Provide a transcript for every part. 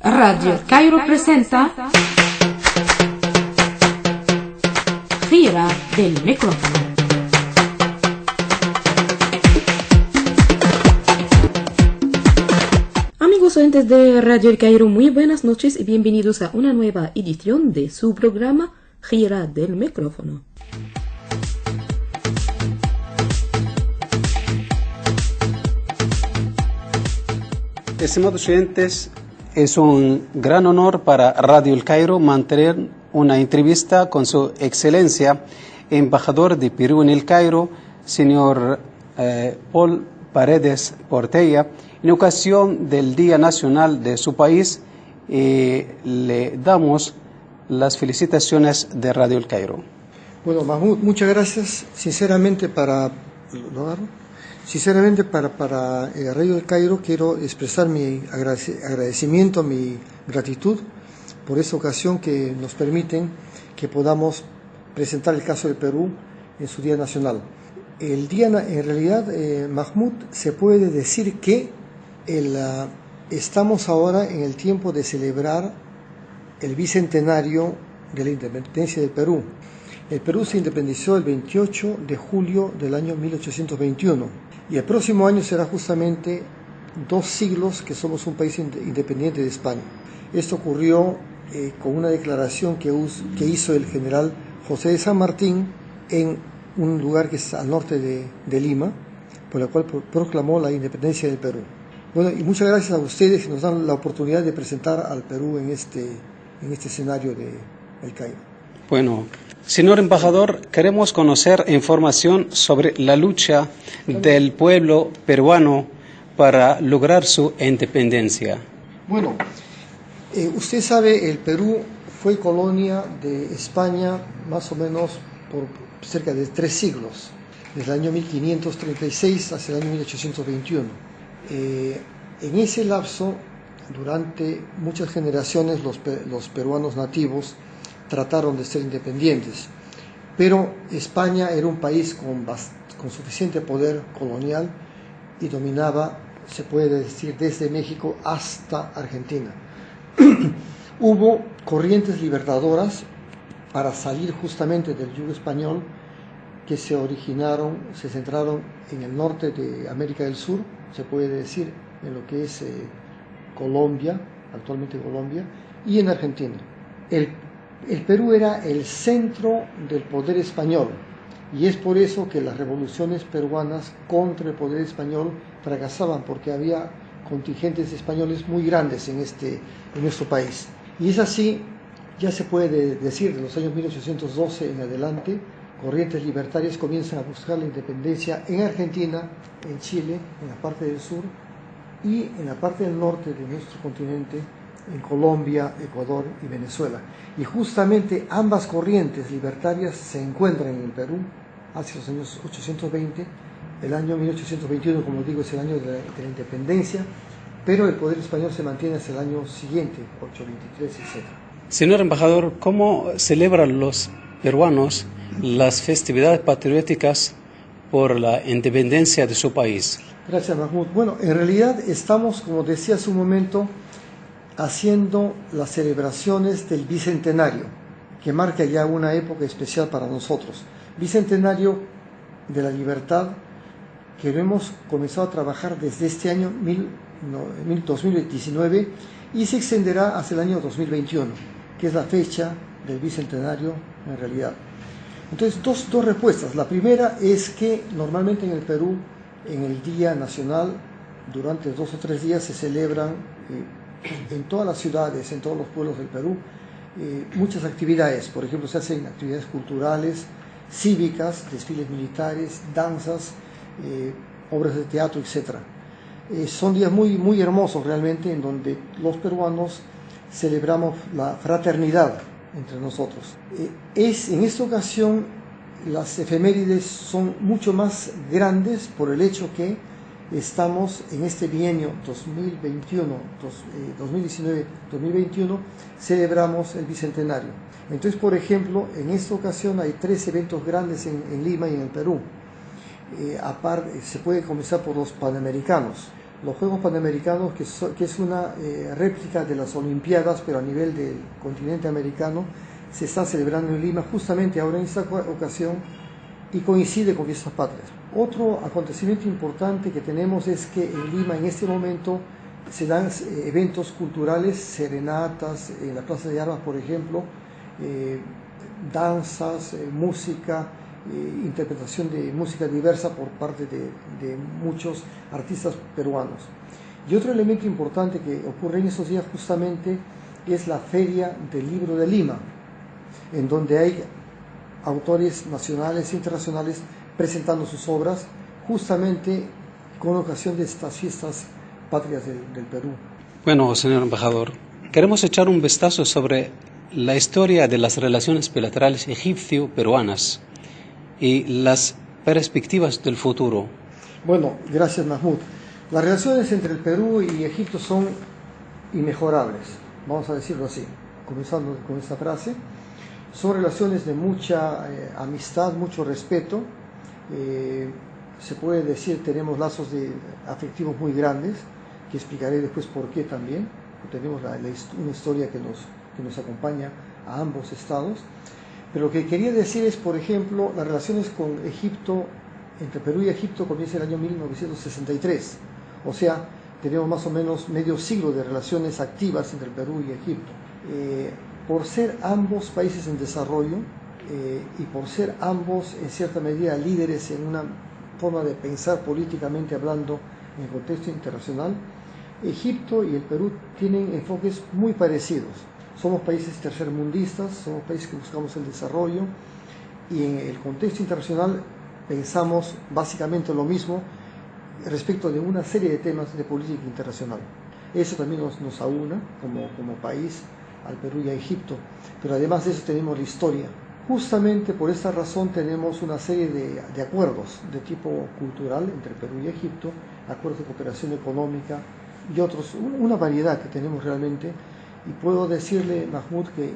Radio El Cairo presenta Gira del Micrófono. Amigos oyentes de Radio El Cairo, muy buenas noches y bienvenidos a una nueva edición de su programa Gira del Micrófono. Estimados oyentes, es un gran honor para Radio El Cairo mantener una entrevista con su excelencia, embajador de Perú en El Cairo, señor Paul Paredes Portella, en ocasión del Día Nacional de su país. Le damos las felicitaciones de Radio El Cairo. Bueno, Mahmoud, muchas gracias. Sinceramente para Radio El Cairo quiero expresar mi agradecimiento, mi gratitud por esta ocasión que nos permiten que podamos presentar el caso del Perú en su Día Nacional. El día, en realidad, Mahmoud, se puede decir que estamos ahora en el tiempo de celebrar el bicentenario de la independencia del Perú. El Perú se independizó el 28 de julio del año 1821 y el próximo año será justamente 2 siglos que somos un país independiente de España. Esto ocurrió con una declaración que hizo el general José de San Martín en un lugar que es al norte de Lima, por la cual proclamó la independencia del Perú. Bueno, y muchas gracias a ustedes que nos dan la oportunidad de presentar al Perú en este escenario de El Cairo. Bueno, señor embajador, queremos conocer información sobre la lucha del pueblo peruano para lograr su independencia. Bueno, usted sabe, el Perú fue colonia de España más o menos por cerca de 3 siglos, desde el año 1536 hasta el año 1821. En ese lapso, durante muchas generaciones, los peruanos nativos trataron de ser independientes, pero España era un país con suficiente poder colonial y dominaba, se puede decir, desde México hasta Argentina. Hubo corrientes libertadoras para salir justamente del yugo español que se centraron en el norte de América del Sur, se puede decir, en lo que es Colombia, actualmente Colombia, y en Argentina. El Perú era el centro del poder español y es por eso que las revoluciones peruanas contra el poder español fracasaban, porque había contingentes españoles muy grandes en nuestro país. Y es así, ya se puede decir, de los años 1812 en adelante, corrientes libertarias comienzan a buscar la independencia en Argentina, en Chile, en la parte del sur, y en la parte del norte de nuestro continente, en Colombia, Ecuador y Venezuela. Y justamente ambas corrientes libertarias se encuentran en el Perú hacia los años 820, el año 1821, como digo, es el año de la independencia, pero el poder español se mantiene hasta el año siguiente, 823, etc. Señor embajador, ¿cómo celebran los peruanos las festividades patrióticas por la independencia de su país? Gracias, Mahmoud. Bueno, en realidad estamos, como decía hace un momento, haciendo las celebraciones del Bicentenario, que marca ya una época especial para nosotros. Bicentenario de la Libertad, que lo hemos comenzado a trabajar desde este año 2019 y se extenderá hasta el año 2021, que es la fecha del Bicentenario en realidad. Entonces, dos respuestas. La primera es que normalmente en el Perú, en el Día Nacional, durante 2 o 3 días se celebran en todas las ciudades, en todos los pueblos del Perú, muchas actividades. Por ejemplo, se hacen actividades culturales, cívicas, desfiles militares, danzas, obras de teatro, etc. Son días muy, muy hermosos realmente, en donde los peruanos celebramos la fraternidad entre nosotros. En esta ocasión las efemérides son mucho más grandes por el hecho que estamos en este bienio 2019-2021, celebramos el Bicentenario. Entonces, por ejemplo, en esta ocasión hay 3 eventos grandes en Lima y en el Perú. Se puede comenzar por los Panamericanos. Los Juegos Panamericanos, que es una réplica de las Olimpiadas, pero a nivel del continente americano, se están celebrando en Lima justamente ahora en esta ocasión y coincide con Fiestas Patrias. Otro acontecimiento importante que tenemos es que en Lima en este momento se dan eventos culturales, serenatas, en la Plaza de Armas, por ejemplo, danzas, música, interpretación de música diversa por parte de muchos artistas peruanos. Y otro elemento importante que ocurre en esos días justamente es la Feria del Libro de Lima, en donde hay autores nacionales e internacionales presentando sus obras justamente con ocasión de estas fiestas patrias del Perú. Bueno, señor embajador, queremos echar un vistazo sobre la historia de las relaciones bilaterales egipcio-peruanas y las perspectivas del futuro. Bueno, gracias Mahmoud. Las relaciones entre el Perú y Egipto son inmejorables, vamos a decirlo así, comenzando con esta frase. Son relaciones de mucha amistad, mucho respeto. Se puede decir tenemos lazos afectivos muy grandes, que explicaré después por qué también. Tenemos una historia que nos acompaña a ambos estados. Pero lo que quería decir es, por ejemplo, las relaciones con Egipto, entre Perú y Egipto, comienza el año 1963. O sea, tenemos más o menos medio siglo de relaciones activas entre el Perú y Egipto. Por ser ambos países en desarrollo y por ser ambos en cierta medida líderes en una forma de pensar políticamente hablando en el contexto internacional, Egipto y el Perú tienen enfoques muy parecidos. Somos países tercermundistas, somos países que buscamos el desarrollo y en el contexto internacional pensamos básicamente lo mismo respecto de una serie de temas de política internacional. Eso también nos aúna como país al Perú y a Egipto, pero además de eso tenemos la historia. Justamente por esta razón tenemos una serie de acuerdos de tipo cultural entre Perú y Egipto, acuerdos de cooperación económica y otros, una variedad que tenemos realmente, y puedo decirle, Mahmoud, que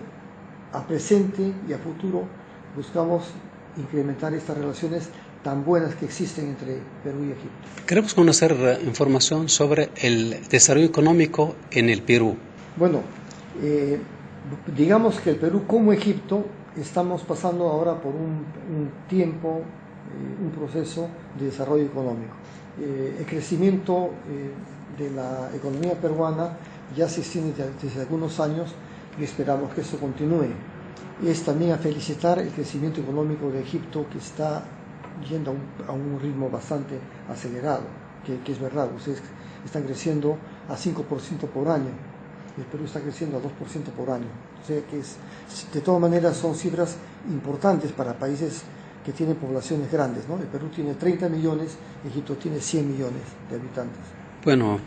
a presente y a futuro buscamos incrementar estas relaciones tan buenas que existen entre Perú y Egipto. Queremos conocer información sobre el desarrollo económico en el Perú. Bueno, digamos que el Perú como Egipto estamos pasando ahora por un tiempo, un proceso de desarrollo económico. El crecimiento de la economía peruana ya se extiende desde algunos años y esperamos que eso continúe. Es también a felicitar el crecimiento económico de Egipto, que está yendo a un ritmo bastante acelerado, que es verdad, ustedes están creciendo a 5% por año. El Perú está creciendo a 2% por año. O sea que de todas maneras son cifras importantes para países que tienen poblaciones grandes, ¿no? El Perú tiene 30 millones, Egipto tiene 100 millones de habitantes. Bueno,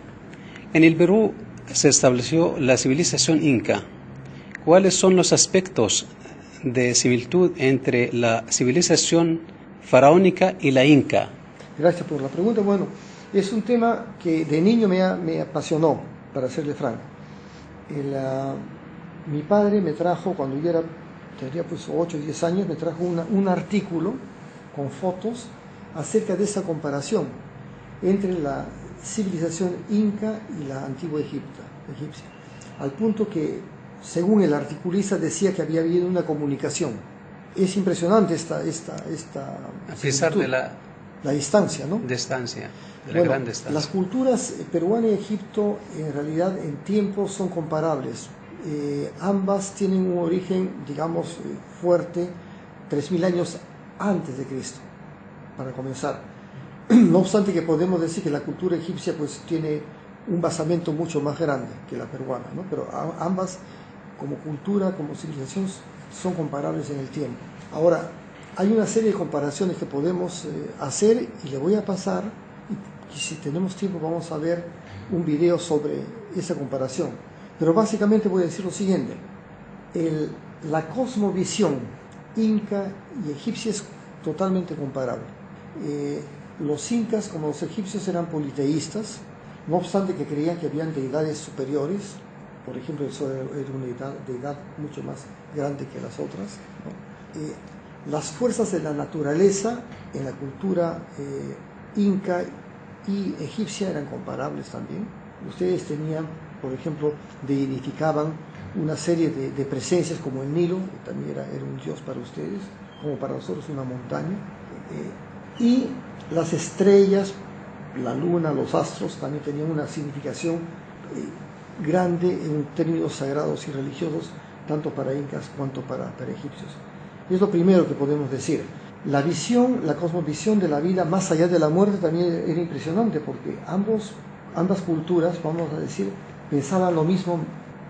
en el Perú se estableció la civilización inca. ¿Cuáles son los aspectos de similitud entre la civilización faraónica y la inca? Gracias por la pregunta. Bueno, es un tema que de niño me apasionó, para serle franco. Mi padre me trajo, cuando yo tendría pues 8 o 10 años, me trajo un artículo con fotos acerca de esa comparación entre la civilización inca y la antigua egipcia, al punto que, según el articulista, decía que había habido una comunicación. Es impresionante esta a pesar de la distancia, ¿no? Distancia, de la gran distancia. Las culturas peruana y Egipto en realidad en tiempo son comparables. Ambas tienen un origen, digamos, fuerte, 3.000 años antes de Cristo, para comenzar. No obstante que podemos decir que la cultura egipcia pues tiene un basamento mucho más grande que la peruana, ¿no? Pero ambas como cultura, como civilización, son comparables en el tiempo. Ahora, hay una serie de comparaciones que podemos hacer y le voy a pasar, y si tenemos tiempo vamos a ver un video sobre esa comparación. Pero básicamente voy a decir lo siguiente: la cosmovisión inca y egipcia es totalmente comparable. Los incas, como los egipcios, eran politeístas, no obstante que creían que habían deidades superiores. Por ejemplo, el sol era una deidad mucho más grande que las otras, ¿no? Las fuerzas de la naturaleza en la cultura inca y egipcia eran comparables también. Ustedes tenían, por ejemplo, deificaban una serie de presencias como el Nilo, que también era un dios para ustedes, como para nosotros una montaña, y las estrellas, la luna, los astros también tenían una significación grande en términos sagrados y religiosos, tanto para incas cuanto para egipcios. Es lo primero que podemos decir. La visión, la cosmovisión de la vida más allá de la muerte también era impresionante, porque ambas culturas, vamos a decir, pensaban lo mismo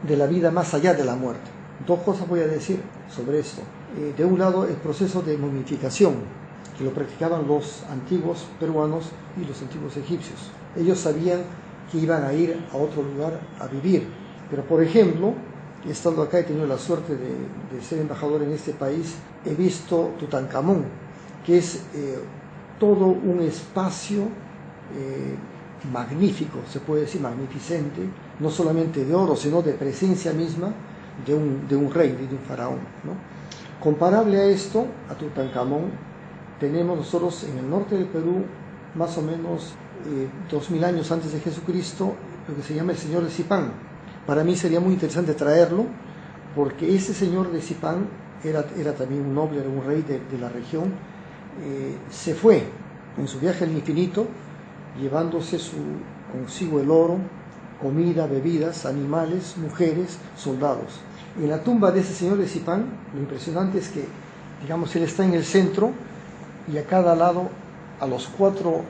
de la vida más allá de la muerte. Dos cosas voy a decir sobre esto. De un lado, el proceso de momificación, que lo practicaban los antiguos peruanos y los antiguos egipcios. Ellos sabían que iban a ir a otro lugar a vivir. Pero, por ejemplo, estando acá he tenido la suerte de ser embajador en este país, he visto Tutankamón, que es todo un espacio magnífico, se puede decir magnificente, no solamente de oro, sino de presencia misma de un rey, de un faraón, ¿no? Comparable a esto, a Tutankamón, tenemos nosotros en el norte del Perú, más o menos 2000 años antes de Jesucristo, lo que se llama el señor de Zipán. Para mí sería muy interesante traerlo, porque ese señor de Zipán era también un noble, era un rey de la región. Se fue en su viaje al infinito, llevándose consigo el oro, comida, bebidas, animales, mujeres, soldados. En la tumba de ese señor de Zipán, lo impresionante es que, digamos, él está en el centro y a cada lado, a los 4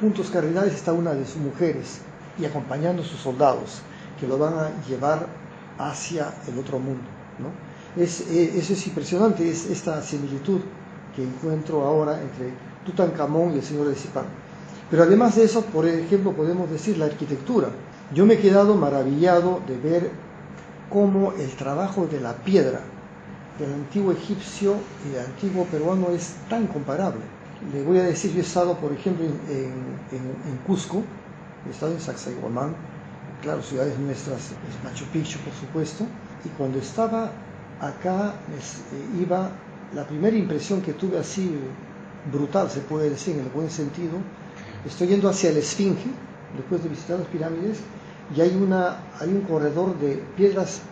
puntos cardinales, está una de sus mujeres y acompañando a sus soldados, que lo van a llevar hacia el otro mundo, ¿no? Eso es impresionante, es esta similitud que encuentro ahora entre Tutankamón y el señor de Zipán. Pero además de eso, por ejemplo, podemos decir la arquitectura. Yo me he quedado maravillado de ver cómo el trabajo de la piedra del antiguo egipcio y del antiguo peruano es tan comparable. Le voy a decir, yo he estado, por ejemplo, en Cusco, he estado en Sacsayhuamán, claro, ciudades nuestras, Machu Picchu, por supuesto, y cuando estaba acá, la primera impresión que tuve así, brutal, se puede decir, en el buen sentido, estoy yendo hacia la Esfinge, después de visitar las pirámides, y hay un corredor de piedras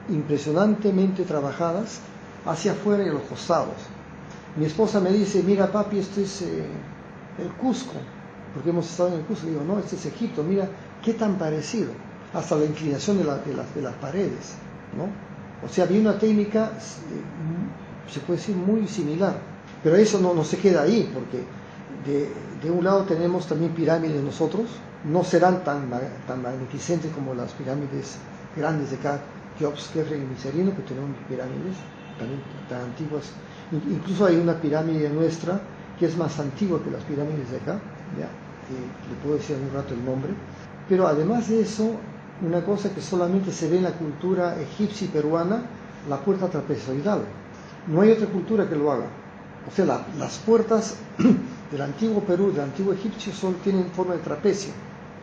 impresionantemente trabajadas hacia afuera y a los costados. Mi esposa me dice, mira papi, esto es el Cusco, porque hemos estado en el Cusco. Digo, no, este es Egipto, mira qué tan parecido, hasta la inclinación de las paredes, ¿no? O sea, había una técnica, se puede decir, muy similar. Pero eso no se queda ahí, porque de un lado tenemos también pirámides nosotros, no serán tan magnificentes como las pirámides grandes de acá, Keops, Kefren y Miserino, que tenemos pirámides también tan antiguas. Incluso hay una pirámide nuestra que es más antigua que las pirámides de acá, ¿ya? Le puedo decir en un rato el nombre. Pero además de eso, una cosa que solamente se ve en la cultura egipcia y peruana, la puerta trapezoidal. No hay otra cultura que lo haga. O sea, las puertas del antiguo Perú, del antiguo egipcio, tienen forma de trapecio.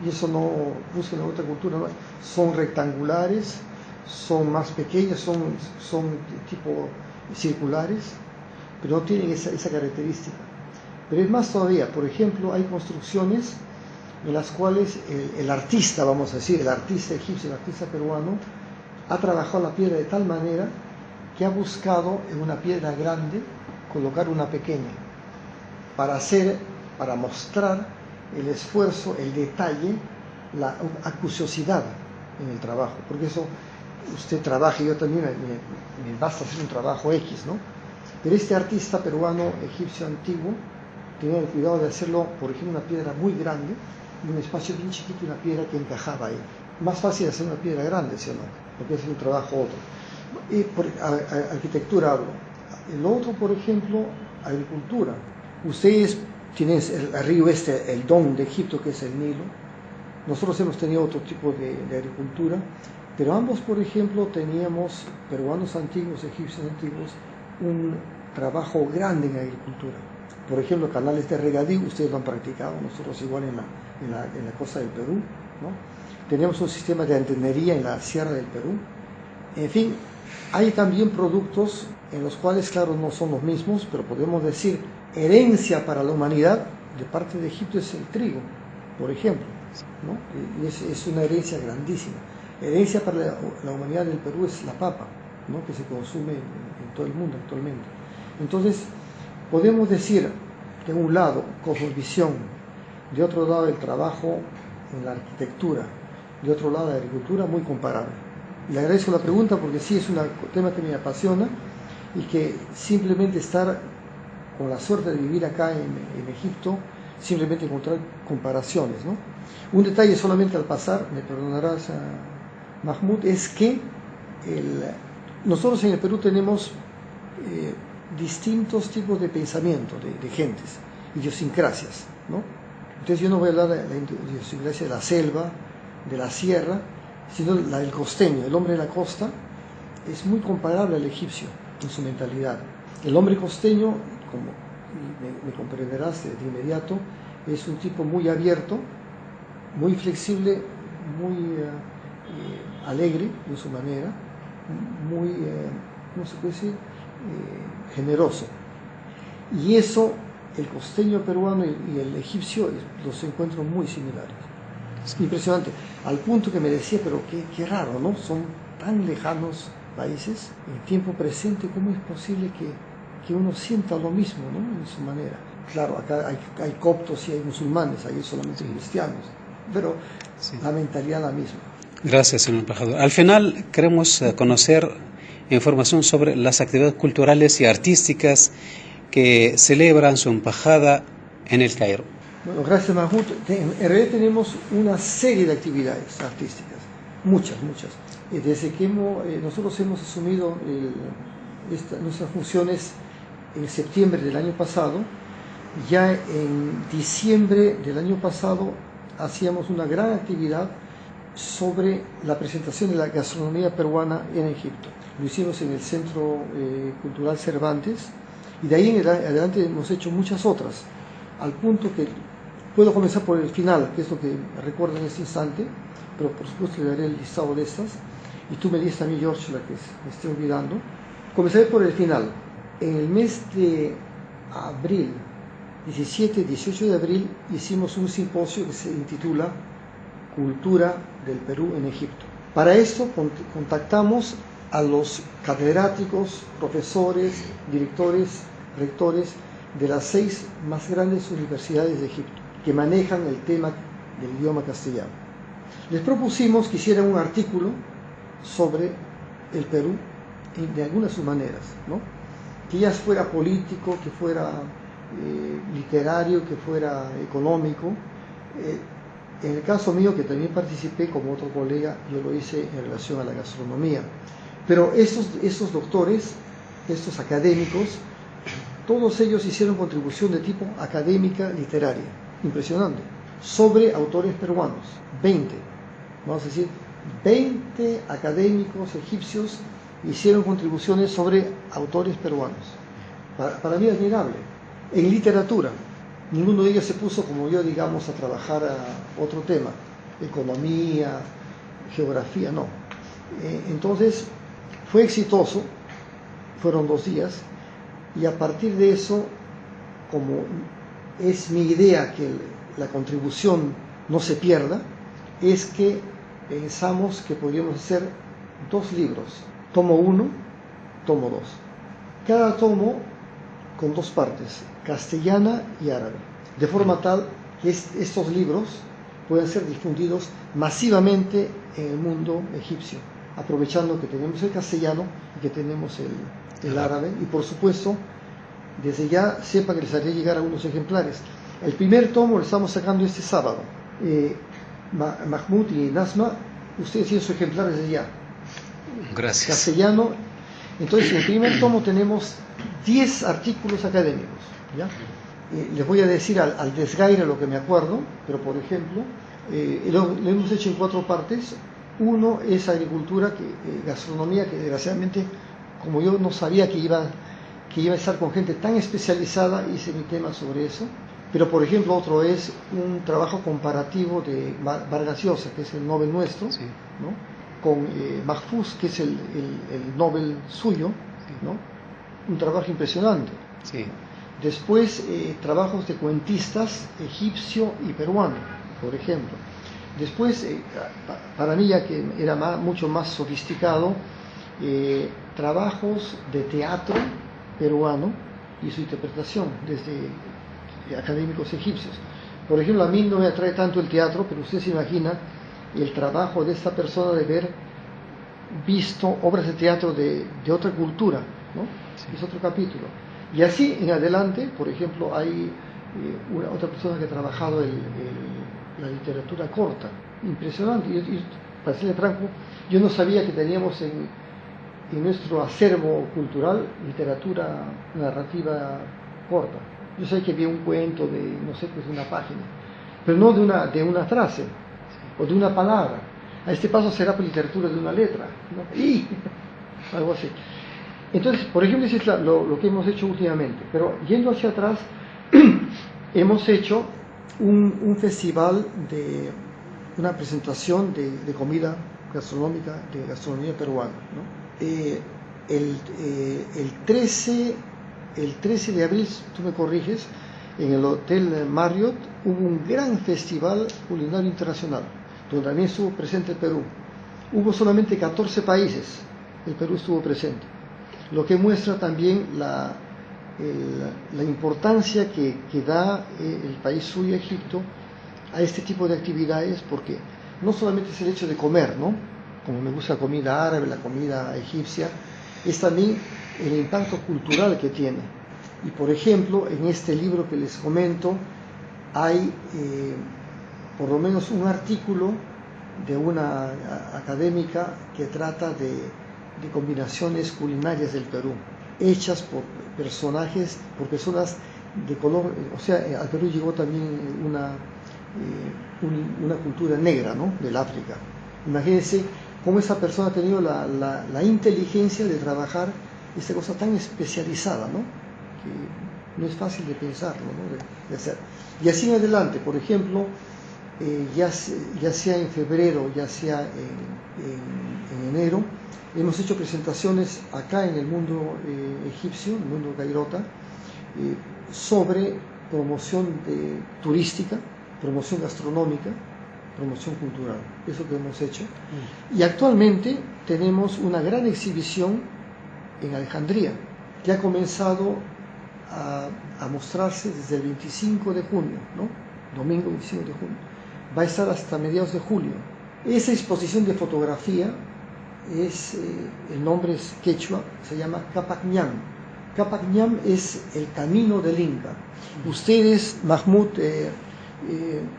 Y eso no busquen en otra cultura, ¿no? Son rectangulares, son más pequeñas, son tipo circulares, pero no tienen esa característica. Pero es más todavía, por ejemplo, hay construcciones en las cuales el artista, vamos a decir, el artista egipcio, el artista peruano, ha trabajado la piedra de tal manera que ha buscado en una piedra grande colocar una pequeña, para mostrar el esfuerzo, el detalle, la acuciosidad en el trabajo, porque eso usted trabaja y yo también me basta hacer un trabajo X, ¿no? Pero este artista peruano egipcio antiguo tenía el cuidado de hacerlo, por ejemplo, una piedra muy grande y un espacio bien chiquito y una piedra que encajaba ahí. Más fácil hacer una piedra grande, ¿sí o no? Porque es un trabajo otro. Y por arquitectura hablo. El otro, por ejemplo, agricultura. Ustedes tienen el río el Don de Egipto, que es el Nilo. Nosotros hemos tenido otro tipo de agricultura, pero ambos, por ejemplo, teníamos, peruanos antiguos, egipcios antiguos, un trabajo grande en agricultura. Por ejemplo, canales de regadío, ustedes lo han practicado, nosotros igual en la costa del Perú, ¿no? Tenemos un sistema de antenería en la sierra del Perú. En fin, hay también productos en los cuales, claro, no son los mismos, pero podemos decir, herencia para la humanidad de parte de Egipto es el trigo. por ejemplo, ¿no? Y es una herencia grandísima. Herencia para la humanidad del Perú es la papa, ¿no? Que se consume en todo el mundo actualmente. Entonces, podemos decir de un lado cosmovisión, de otro lado el trabajo en la arquitectura, de otro lado la agricultura, muy comparable. Le agradezco la pregunta porque sí es un tema que me apasiona y que simplemente estar con la suerte de vivir acá en Egipto, simplemente encontrar comparaciones, ¿no? Un detalle solamente al pasar, me perdonarás, Mahmoud, es que nosotros en el Perú tenemos distintos tipos de pensamiento de gentes, idiosincrasias, ¿no? Entonces yo no voy a hablar de la idiosincrasia de la selva, de la sierra, sino la del costeño. El hombre de la costa es muy comparable al egipcio en su mentalidad. El hombre costeño, como me comprenderás de inmediato, es un tipo muy abierto, muy flexible, muy alegre en su manera, muy, ¿cómo se puede decir?, generoso. Y eso, el costeño peruano y el egipcio los encuentro muy similares. Es impresionante, al punto que me decía, pero qué raro, ¿no? Son tan lejanos países, en tiempo presente, ¿cómo es posible que uno sienta lo mismo, ¿no? En su manera. Claro, acá hay coptos y hay musulmanes, hay solamente cristianos, pero la mentalidad la misma. Gracias, señor embajador. Al final queremos conocer información sobre las actividades culturales y artísticas que celebran su embajada en el Cairo. Bueno, gracias, Mahmoud. En realidad tenemos una serie de actividades artísticas, muchas. Desde que nosotros hemos asumido nuestras funciones en septiembre del año pasado, ya en diciembre del año pasado hacíamos una gran actividad sobre la presentación de la gastronomía peruana en Egipto. Lo hicimos en el Centro Cultural Cervantes y de ahí en adelante hemos hecho muchas otras, al punto que puedo comenzar por el final, que es lo que recuerdo en este instante, pero por supuesto le daré el listado de estas y tú me dices a mí, George, la que me estoy olvidando. Comenzaré por el final. En el mes de abril, 17-18 de abril, hicimos un simposio que se intitula Cultura del Perú en Egipto. Para esto contactamos a los catedráticos, profesores, directores, rectores de las 6 más grandes universidades de Egipto, que manejan el tema del idioma castellano. Les propusimos que hicieran un artículo sobre el Perú de algunas de sus maneras, ¿no? Que ya fuera político, que fuera literario, que fuera económico. En el caso mío, que también participé como otro colega, yo lo hice en relación a la gastronomía. Pero esos doctores, estos académicos, todos ellos hicieron contribución de tipo académica literaria, impresionante, sobre autores peruanos, 20, vamos a decir, 20 académicos egipcios hicieron contribuciones sobre autores peruanos. Para mí admirable. En literatura, ninguno de ellos se puso como yo, digamos, a trabajar a otro tema, economía, geografía, no. Entonces, fue exitoso, fueron 2 días, y a partir de eso, como es mi idea que la contribución no se pierda, es que pensamos que podríamos hacer 2 libros, tomo 1, tomo 2. Cada tomo con 2 partes, castellana y árabe, de forma tal que estos libros puedan ser difundidos masivamente en el mundo egipcio, aprovechando que tenemos el castellano y que tenemos el árabe, y por supuesto, desde ya sepa que les haré llegar algunos ejemplares. El primer tomo lo estamos sacando este sábado. Mahmoud y Nasma, ustedes tienen su ejemplar desde ya. Gracias. Castellano. Entonces, en el primer tomo tenemos 10 artículos académicos, ¿ya? Les voy a decir al desgaire lo que me acuerdo, pero por ejemplo, lo hemos hecho en 4 partes. Uno es agricultura, gastronomía, que desgraciadamente, como yo no sabía que iba a estar con gente tan especializada, hice mi tema sobre eso. Pero por ejemplo, otro es un trabajo comparativo de Vargas Llosa, que es el Nobel nuestro, sí, ¿no? Con Mahfouz, que es el Nobel suyo, sí, ¿no? Un trabajo impresionante. Sí. Después, trabajos de cuentistas egipcio y peruano. por ejemplo. Después, para mí, ya que era mucho más sofisticado, trabajos de teatro peruano y su interpretación desde académicos egipcios. Por ejemplo, a mí no me atrae tanto el teatro, pero usted se imagina el trabajo de esta persona de haber visto obras de teatro de otra cultura, ¿no? Sí. Es otro capítulo. Y así en adelante, por ejemplo, hay otra persona que ha trabajado la literatura corta, impresionante. Y para serle franco, yo no sabía que teníamos en nuestro acervo cultural literatura narrativa corta. Yo sé que había un cuento de, no sé, pues una página, pero no de una frase o de una palabra. A este paso será por literatura de una letra, ¿no? Y algo así. Entonces, por ejemplo, eso es lo que hemos hecho últimamente. Pero yendo hacia atrás, hemos hecho un festival de una presentación de comida gastronómica, de gastronomía peruana, ¿no? El 13 de abril, tú me corriges, en el Hotel Marriott hubo un gran festival culinario internacional, donde también estuvo presente el Perú. Hubo solamente 14 países, el Perú estuvo presente, lo que muestra también la importancia que da el país suyo, Egipto, a este tipo de actividades, porque no solamente es el hecho de comer, ¿no? Como me gusta la comida árabe, la comida egipcia, es también el impacto cultural que tiene. Y por ejemplo, en este libro que les comento, hay por lo menos un artículo de una académica que trata de combinaciones culinarias del Perú, hechas por personas de color. O sea, al Perú llegó también una cultura negra, ¿no?, del África. Imagínense cómo esa persona ha tenido la inteligencia de trabajar esta cosa tan especializada, ¿no?, que no es fácil de pensarlo, ¿no?, de hacer. Y así en adelante, por ejemplo, ya sea en febrero, ya sea en enero, hemos hecho presentaciones acá en el mundo egipcio, en el mundo cairota, sobre promoción turística, promoción gastronómica, promoción cultural. Eso que hemos hecho. Y actualmente tenemos una gran exhibición en Alejandría, que ha comenzado a mostrarse desde el 25 de junio, ¿no? Domingo 25 de junio. Va a estar hasta mediados de julio. Esa exposición de fotografía el nombre es quechua, se llama Capac Ñam. Capac Ñam es el camino del Inca. Ustedes, Mahmoud,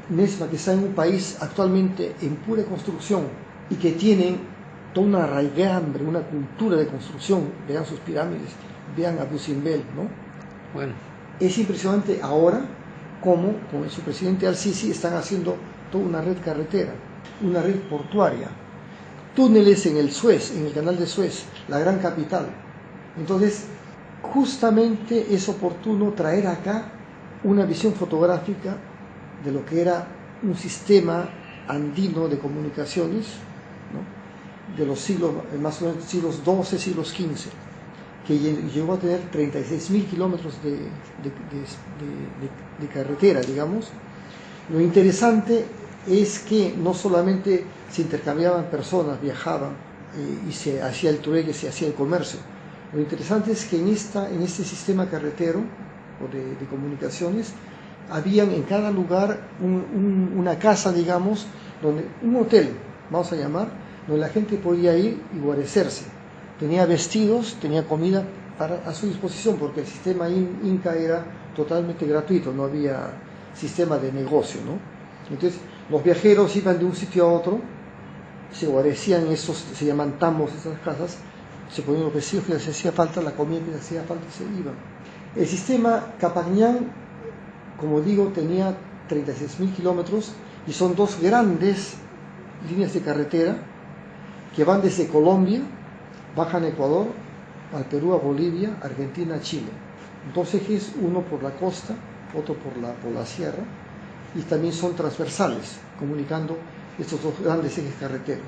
Nesma, que están en un país actualmente en pura construcción y que tienen toda una raigambre, una cultura de construcción, vean sus pirámides, vean Abu Simbel, ¿no? Bueno. Es impresionante ahora cómo con su presidente Al-Sisi están haciendo toda una red carretera, una red portuaria, túneles en el Suez, en el canal de Suez, la gran capital. Entonces, justamente es oportuno traer acá una visión fotográfica de lo que era un sistema andino de comunicaciones, ¿no?, de los siglos, más o menos siglos XII, siglos XV, que llegó a tener 36.000 kilómetros de carretera, digamos. Lo interesante es que no solamente se intercambiaban personas, viajaban y se hacía el trueque, se hacía el comercio. Lo interesante es que en este sistema carretero o de comunicaciones habían en cada lugar una casa, digamos, un hotel, vamos a llamar, donde la gente podía ir y guarecerse. Tenía vestidos, tenía comida a su disposición, porque el sistema inca era totalmente gratuito, no había sistema de negocio, ¿no? Entonces, los viajeros iban de un sitio a otro, se guarecían, se llaman tambos, esas casas, se ponían los vestidos que les hacía falta, la comida que les hacía falta, y se iban. El sistema Capac Ñam, como digo, tenía 36.000 kilómetros y son dos grandes líneas de carretera que van desde Colombia, bajan a Ecuador, al Perú, a Bolivia, Argentina, a Chile. Dos ejes, uno por la costa, otro por la sierra, y también son transversales, comunicando estos dos grandes ejes carreteros.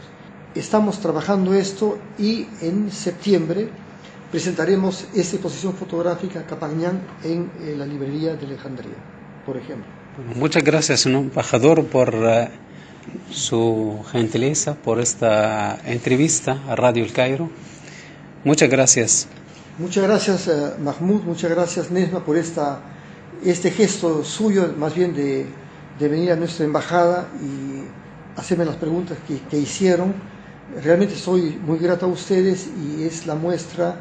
Estamos trabajando esto y en septiembre presentaremos esta exposición fotográfica Capac Ñam en la librería de Alejandría, por ejemplo. Muchas gracias, ¿no, embajador, por su gentileza, por esta entrevista a Radio El Cairo. Muchas gracias. Muchas gracias, Mahmoud, muchas gracias, Nesma, por este gesto suyo, más bien de venir a nuestra embajada y hacerme las preguntas que hicieron. Realmente soy muy grato a ustedes y es la muestra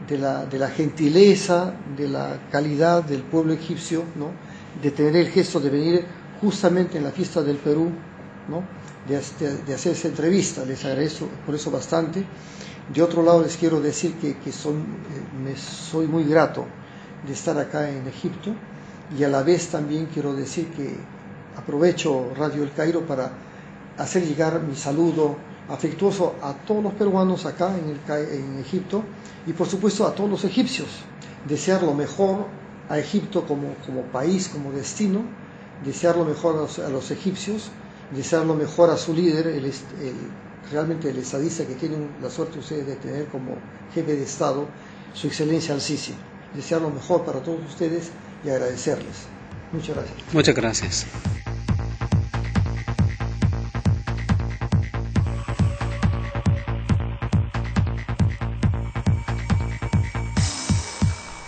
de la gentileza, de la calidad del pueblo egipcio, ¿no? De tener el gesto de venir justamente en la fiesta del Perú, ¿no? De hacer esa entrevista. Les agradezco por eso bastante. De otro lado, les quiero decir que soy muy grato de estar acá en Egipto, y a la vez también quiero decir que aprovecho Radio El Cairo para hacer llegar mi saludo afectuoso a todos los peruanos acá en Egipto, y por supuesto a todos los egipcios. Desear lo mejor a Egipto como país, como destino, desear lo mejor a los egipcios, desear lo mejor a su líder, realmente el estadista que tienen la suerte ustedes de tener como jefe de Estado, su excelencia Al-Sisi. Desear lo mejor para todos ustedes y agradecerles. Muchas gracias. Muchas gracias.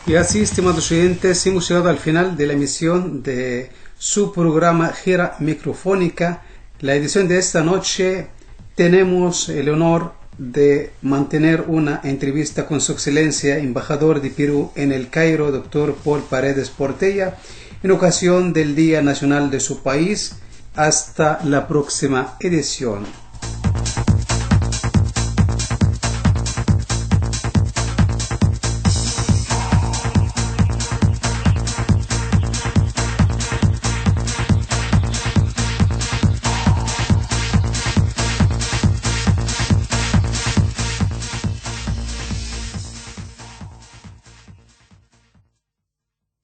Y así, estimados oyentes, hemos llegado al final de la emisión de su programa Gira Microfónica. La edición de esta noche tenemos el honor de mantener una entrevista con su excelencia, embajador de Perú en El Cairo, doctor Paul Paredes Portella, en ocasión del Día Nacional de su país. Hasta la próxima edición.